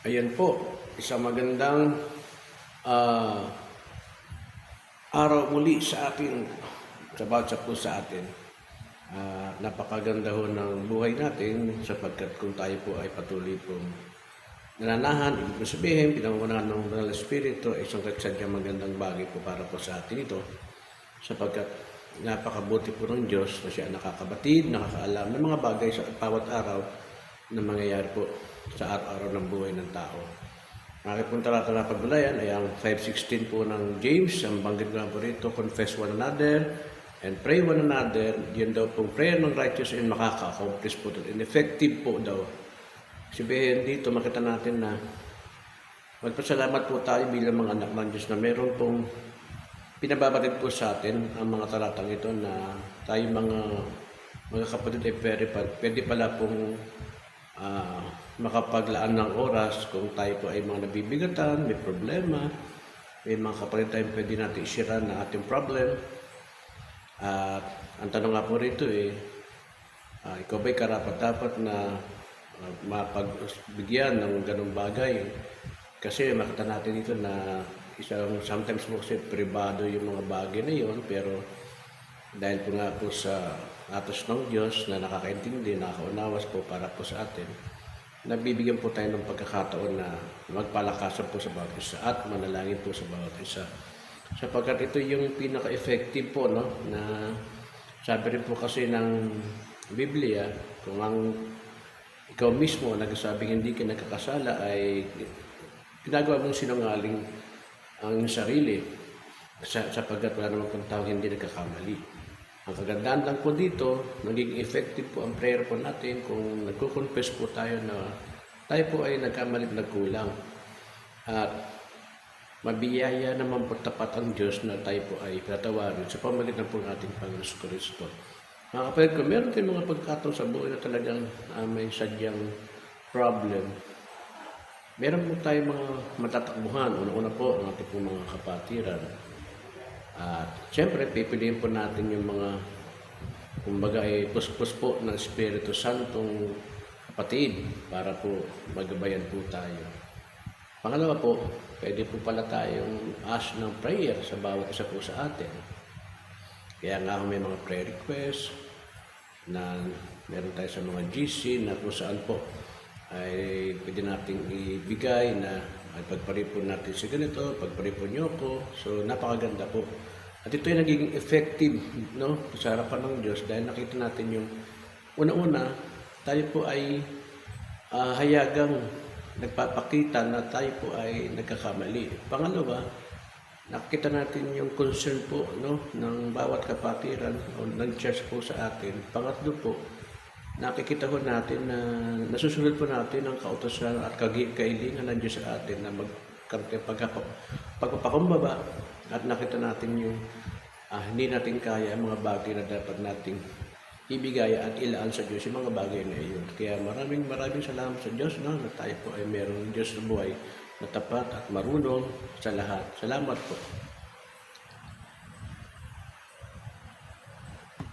Ayan po, isang magandang ah, araw muli sa atin, sa bawat po sa atin. Napakaganda ho ng buhay natin sapagkat kung tayo po ay patuloy pong nananahan, ibig po sabihin, pinangunahan ng Banal na Espiritu ay isang sadyang magandang bagay po para po sa atin ito sapagkat napakabuti po ng Diyos na siya nakakabatid, nakakaalam ng mga bagay sa bawat araw na mangyayari po sa araw-araw ng buhay ng tao. Aking pong talata na pagbulayan ay ang 5:16 po ng James. Ang banggit nga po rito, confess one another and pray one another. Yan daw pong prayer ng righteous ay makaka-accomplish po ito. Ineffective po daw. Sabihin dito, makita natin na magpasalamat po tayo bilang mga anak ng Diyos na meron pong pinababatid po sa atin ang mga talatang ito na tayo mga kapatid ay pwede pala pong makapaglaan ng oras kung tayo po ay mga nabibigatan, may problema, may mga kapatid tayo pwede natin isira na ating problem. At ang tanong nga po rito ikaw ba'y karapat-dapat na mapagbigyan ng ganong bagay? Kasi makita natin dito na sometimes mo kasi privado yung mga bagay na yon, pero dahil po nga po sa atos ng Diyos na nakakaintindi, nakakaunawas po para po sa atin, nabibigyan po tayo ng pagkakataon na magpalakasan po sa bawat isa at manalangin po sa bawat isa. Sapagkat ito yung pinaka-effective po, no? Na sabi rin po kasi ng Biblia, kung ang ikaw mismo nagsasabing hindi ka nagkakasala ay ginagawa mong sinungaling ang sarili sapagkat wala naman pong tao hindi nagkakamali. Ang kagandaan lang po dito, naging effective po ang prayer po natin kung nagko-confess po tayo na tayo po ay nagkamali at nagkulang. At mabiyaya naman po tapat ang Diyos na tayo po ay patawarin sa pamagitan po ng ating Panginoon Kristo. Mga kapatid ko, meron tayong mga pagkataon sa buhay na talagang may sadyang problem. Meron po tayong mga matatakbuhan. Una-una po ang ating po mga kapatiran. At siyempre, pipiliin po natin yung mga, kumbaga puspos po ng Espiritu Santong kapatid para po magabayan po tayo. Pangalawa po, pwede po pala tayong ask ng prayer sa bawat isa po sa atin. Kaya nga may mga prayer requests na meron tayo sa mga GC na kung saan po ay pwede nating ibigay na ay pagparipon natin si ganito, pagparipon nyo ko. So, napakaganda po. At ito ay naging effective, no? Sa harapan ng Diyos dahil nakita natin yung una-una, tayo po ay hayagang nagpapakita na tayo po ay nagkakamali. Pangalawa, nakita natin yung concern po, no, ng bawat kapatiran o ng church po sa atin. Pangatlo po, nakikita ko natin na nasusunod po natin ang kautosan at kailingan ng Diyos sa atin na pagpapakumbaba at nakita natin yung hindi natin kaya ang mga bagay na dapat nating ibigay at ilaan sa Diyos yung mga bagay na iyon. Kaya maraming salamat sa Diyos, no, na tayo po ay mayroong Diyos na buhay na tapat at marunong sa lahat. Salamat po.